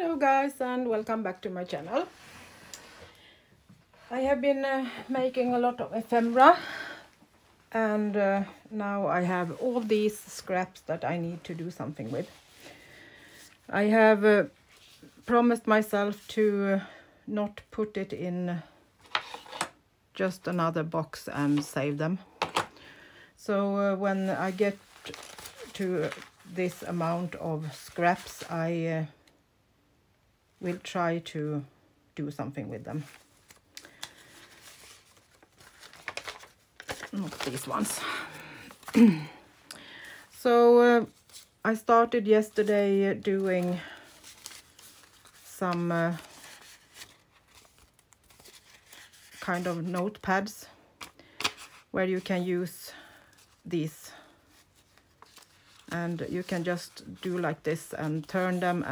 Hello guys, and welcome back to my channel. I have been making a lot of ephemera, and now I have all these scraps that I need to do something with. I have promised myself to not put it in just another box and save them. So when I get to this amount of scraps, I will try to do something with them. Not these ones. So I started yesterday doing some kind of notepads where you can use these, and you can just do like this and turn them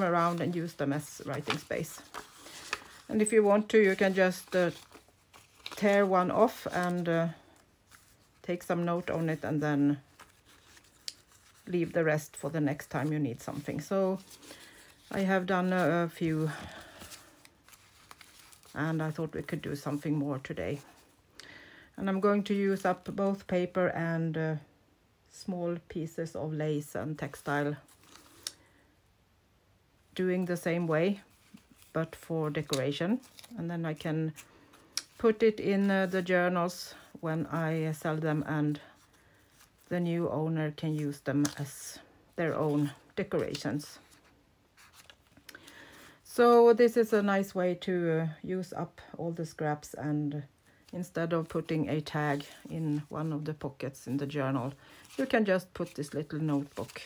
around and use them as writing space. And if you want to, you can just tear one off and take some note on it, and then leave the rest for the next time you need something. So I have done a few, and I thought we could do something more today. And I'm going to use up both paper and small pieces of lace and textile, doing the same way but for decoration, and then I can put it in the journals when I sell them, and the new owner can use them as their own decorations. So this is a nice way to use up all the scraps, and instead of putting a tag in one of the pockets in the journal, you can just put this little notebook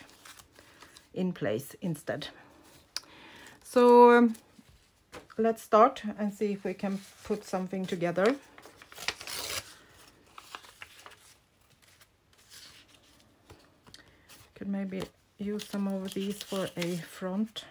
in place instead. So let's start and see if we can put something together. Could maybe use some of these for a front.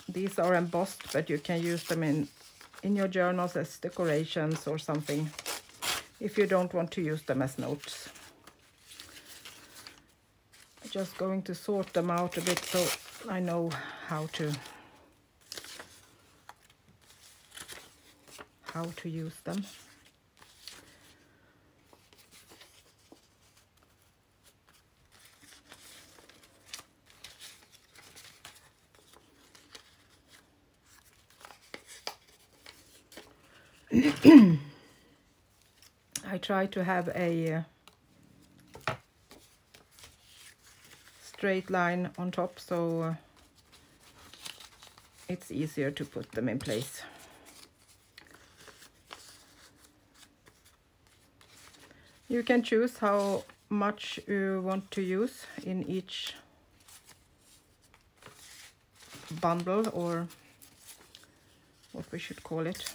These are embossed, but you can use them in your journals as decorations or something, if you don't want to use them as notes. I'm just going to sort them out a bit so I know how to use them. I try to have a straight line on top, so it's easier to put them in place. You can choose how much you want to use in each bundle, or what we should call it.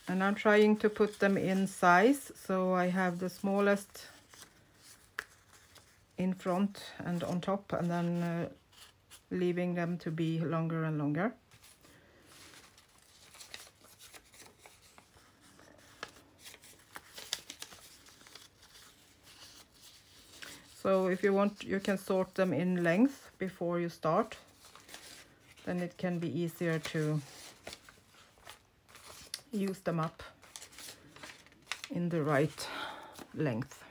And I'm trying to put them in size, so I have the smallest in front and on top, and then leaving them to be longer and longer. So if you want, you can sort them in length before you start. Then it can be easier to use them up in the right length.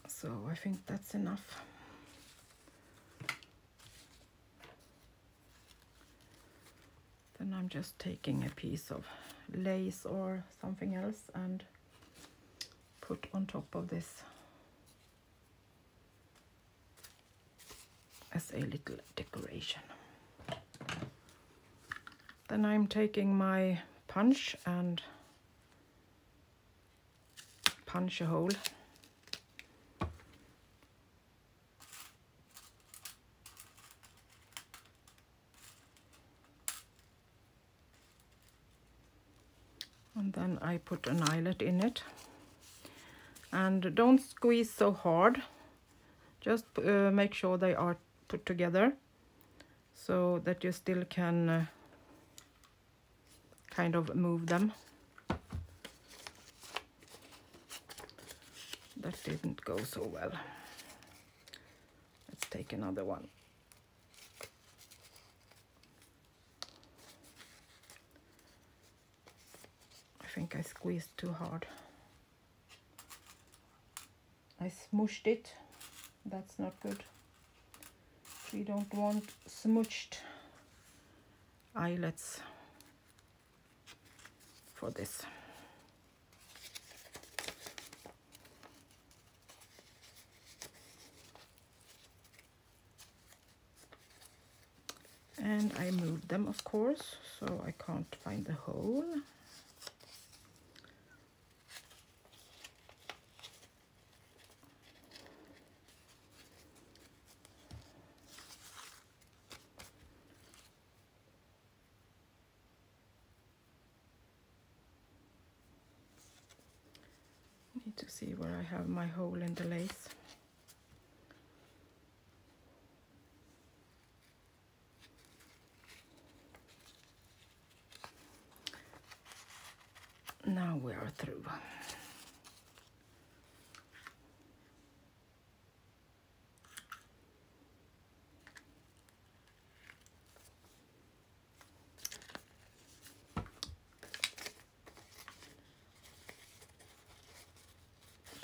So I think that's enough. Then I'm just taking a piece of lace or something else and put on top of this as a little decoration. Then I'm taking my punch and punch a hole. And then I put an eyelet in it. And don't squeeze so hard. Just make sure they are put together so that you still can kind of move them. That didn't go so well. Let's take another one. I think I squeezed too hard. I smooshed it. That's not good. We don't want smooshed eyelets for this. And I moved them, of course, so I can't find the hole. Need to see where I have my hole in the lace. Now we are through.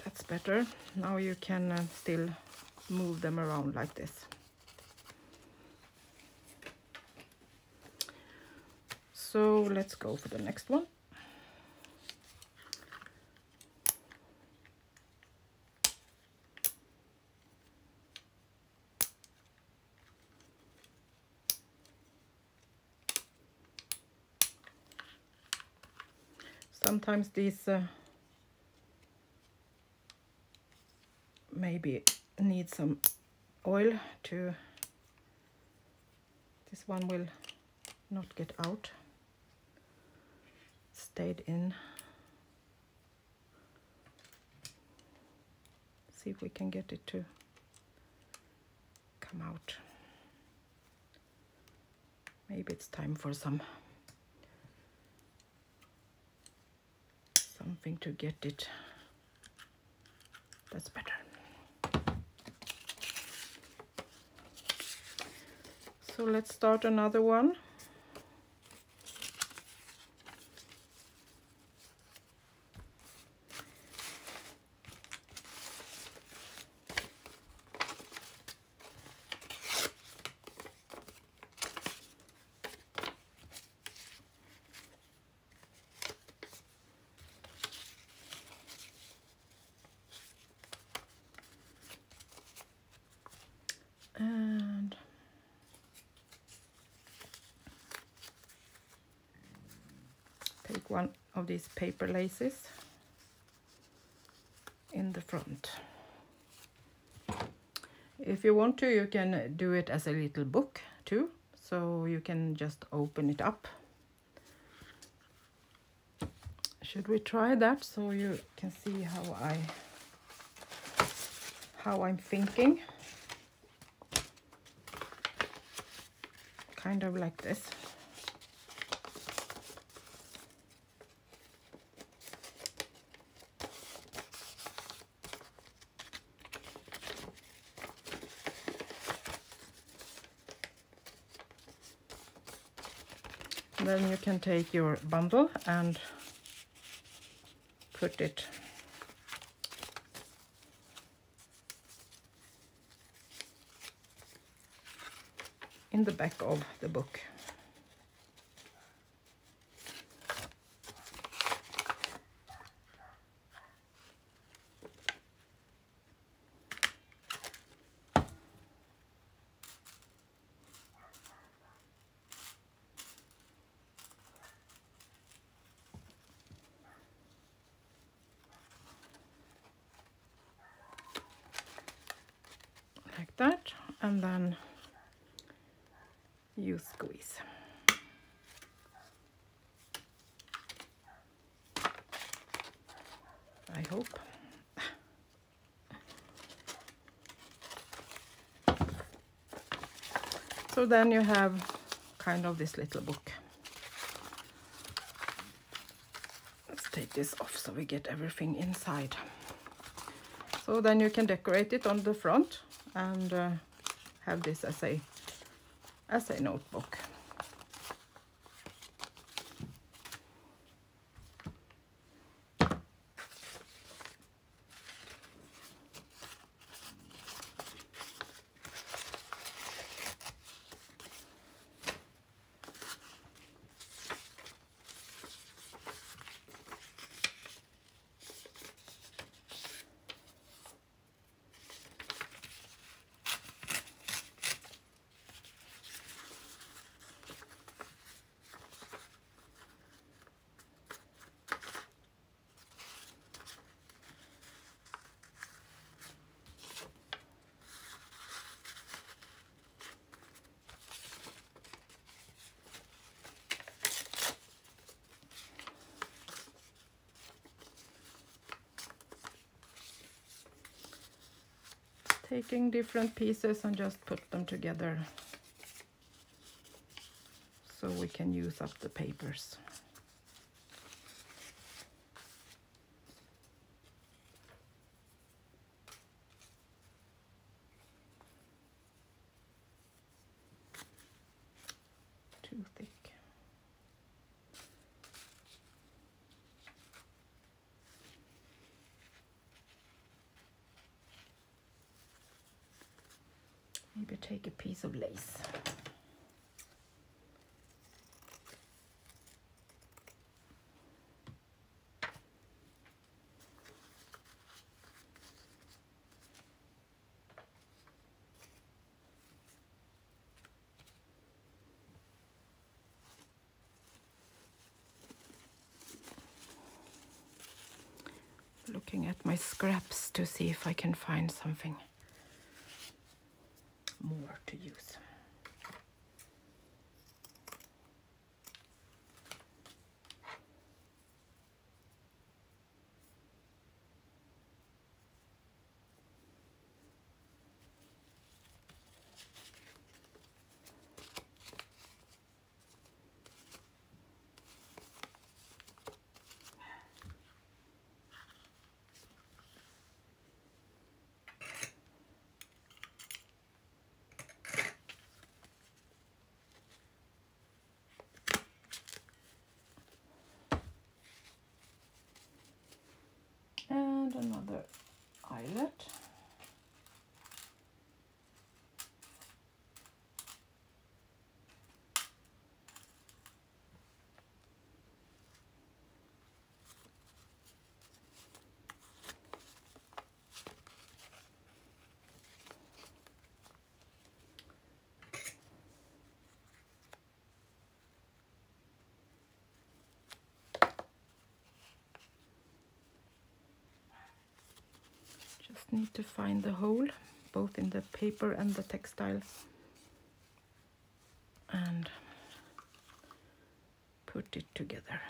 That's better. Now you can still move them around like this. So let's go for the next one. Sometimes these maybe need some oil to, this one will not get out, stayed in. See if we can get it to come out. Maybe it's time for something to get it. That's better. So let's start another one. And take one of these paper laces in the front. If you want to, you can do it as a little book too, so you can just open it up. Should we try that so you can see how I'm thinking? Kind of like this. Then you can take your bundle and put it in the back of the book. and then you squeeze. I hope. So then you have kind of this little book. Let's take this off so we get everything inside. So then you can decorate it on the front and have this as a notebook. Taking different pieces and just put them together so we can use up the papers. Too thick. Maybe take a piece of lace. Looking at my scraps to see if I can find something more to use. And another eyelet. Just need to find the hole, both in the paper and the textile, and put it together.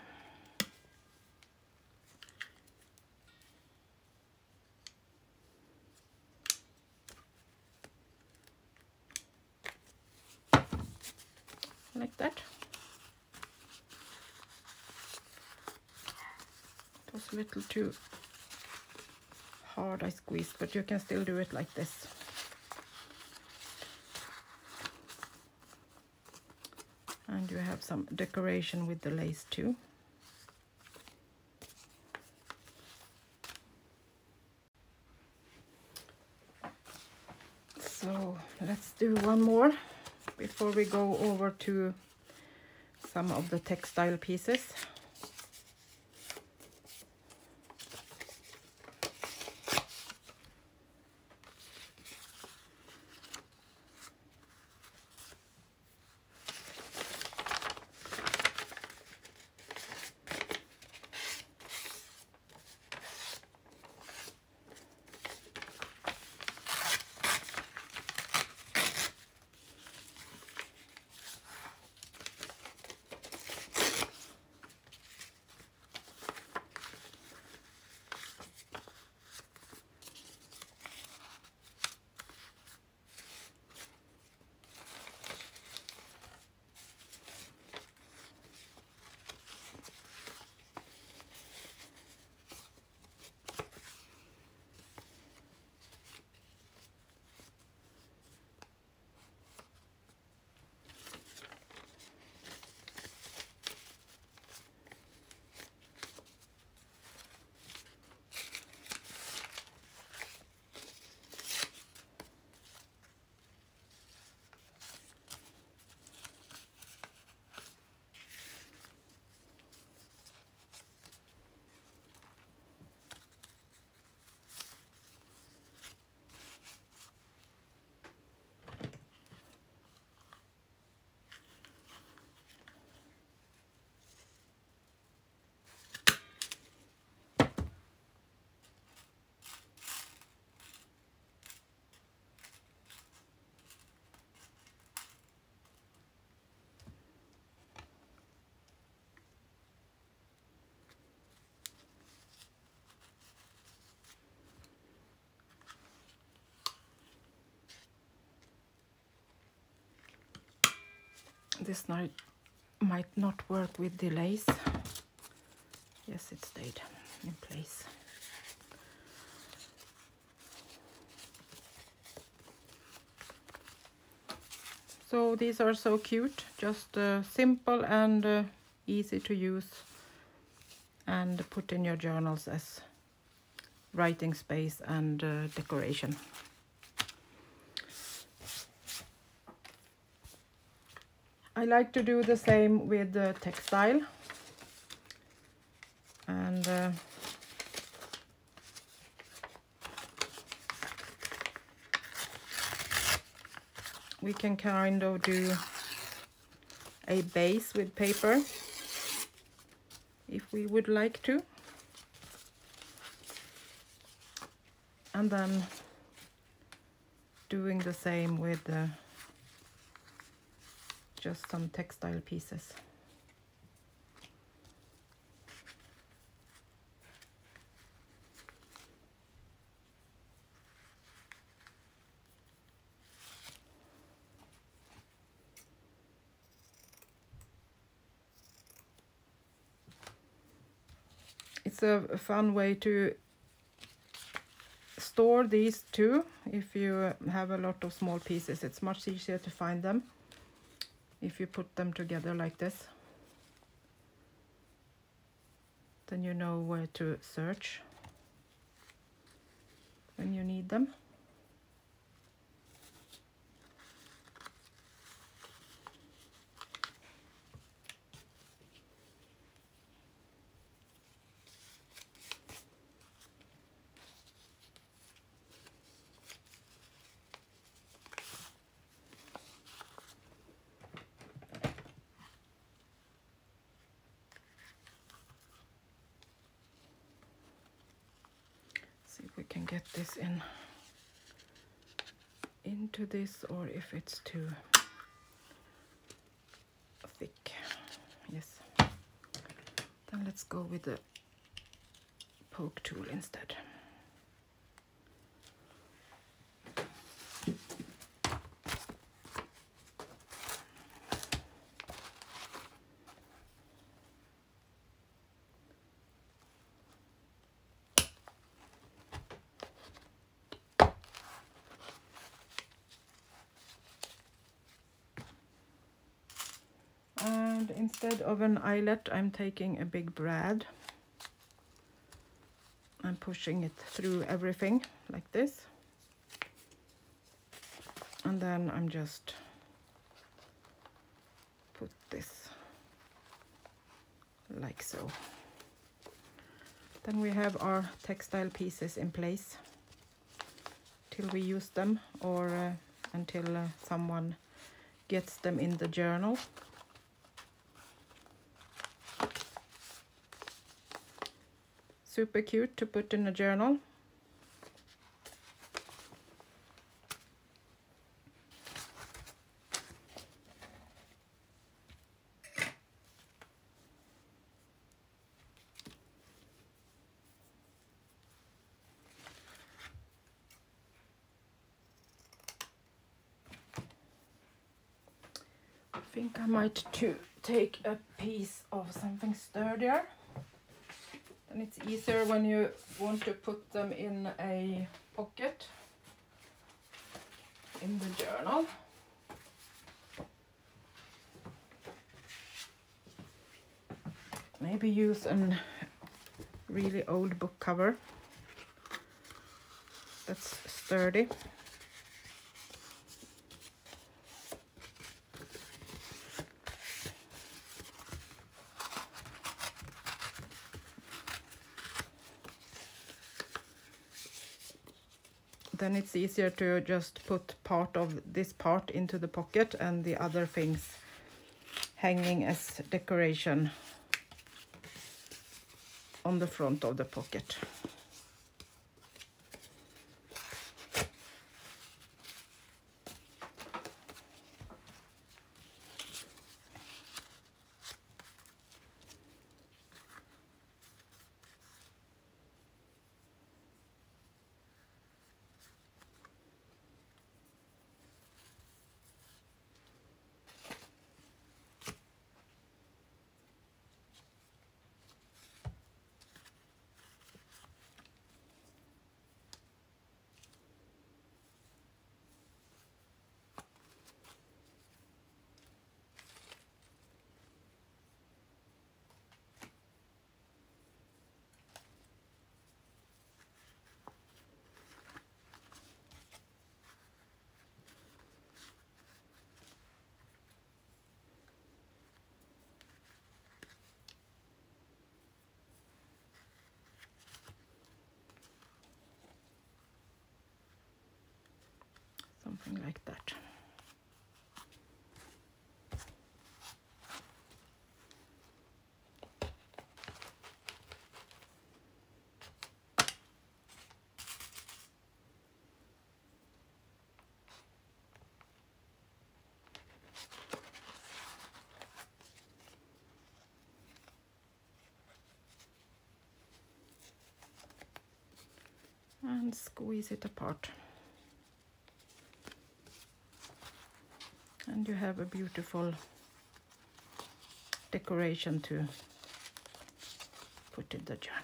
Like that. It was a little too hard, I squeezed, but you can still do it like this. And you have some decoration with the lace too. So let's do one more before we go over to some of the textile pieces. This might not work with the lace. Yes, it stayed in place. So these are so cute, just simple and easy to use and put in your journals as writing space and decoration. I like to do the same with the textile, and we can kind of do a base with paper if we would like to, and then doing the same with just some textile pieces. It's a fun way to store these too. If you have a lot of small pieces, it's much easier to find them if you put them together like this. Then you know where to search when you need them. See if we can get this into this, or if it's too thick. Yes. Then let's go with the poke tool instead. And instead of an eyelet, I'm taking a big brad. I'm pushing it through everything like this. And then I'm just put this like so. Then we have our textile pieces in place till we use them, or until someone gets them in the journal. Super cute to put in a journal. I think I might take a piece of something sturdier. And it's easier when you want to put them in a pocket in the journal. Maybe use a really old book cover that's sturdy. Then it's easier to just put part of this part into the pocket and the other things hanging as decoration on the front of the pocket. something like that. And squeeze it apart. And you have a beautiful decoration to put in the journal.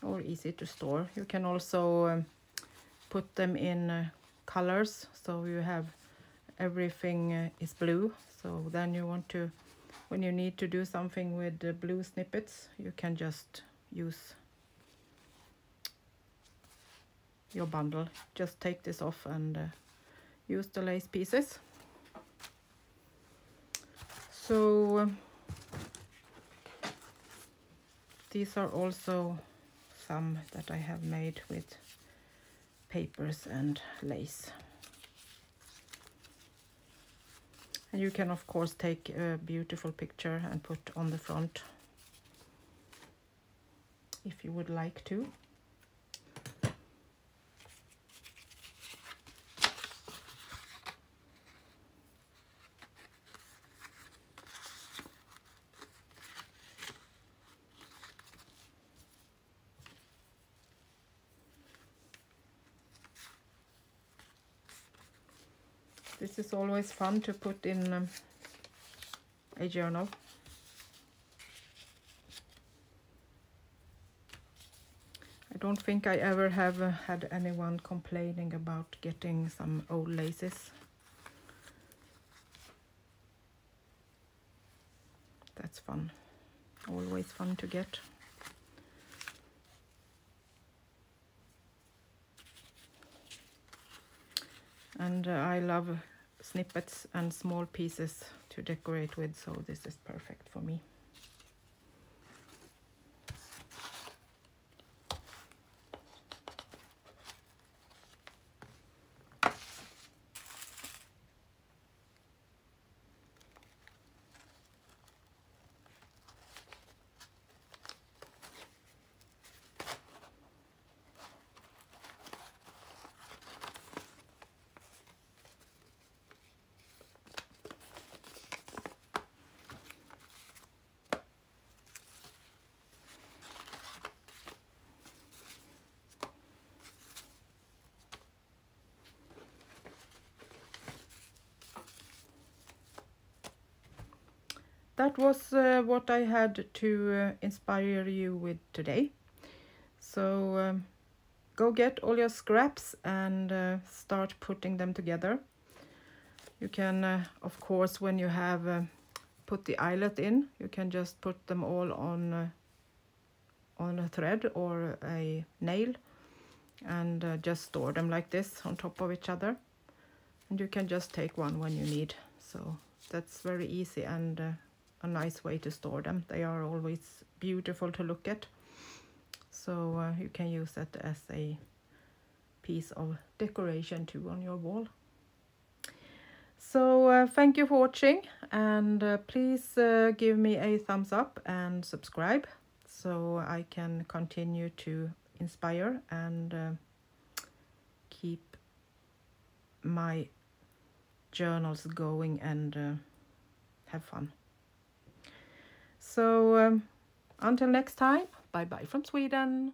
Or easy to store. You can also put them in colors, so you have everything is blue. So then you want to, when you need to do something with the blue snippets, you can just use your bundle. Just take this off and use the lace pieces. So these are also some that I have made with papers and lace. And you can of course take a beautiful picture and put on the front if you would like to. This is always fun to put in a journal. I don't think I ever have had anyone complaining about getting some old laces. That's fun. Always fun to get. And I love snippets and small pieces to decorate with, so this is perfect for me. That was what I had to inspire you with today. So go get all your scraps and start putting them together. You can, of course, when you have put the eyelet in, you can just put them all on a thread or a nail and just store them like this on top of each other. And you can just take one when you need. So that's very easy and a nice way to store them. They are always beautiful to look at. So you can use that as a piece of decoration too on your wall. So thank you for watching, and please give me a thumbs up and subscribe so I can continue to inspire and keep my journals going and have fun. So until next time, bye bye from Sweden.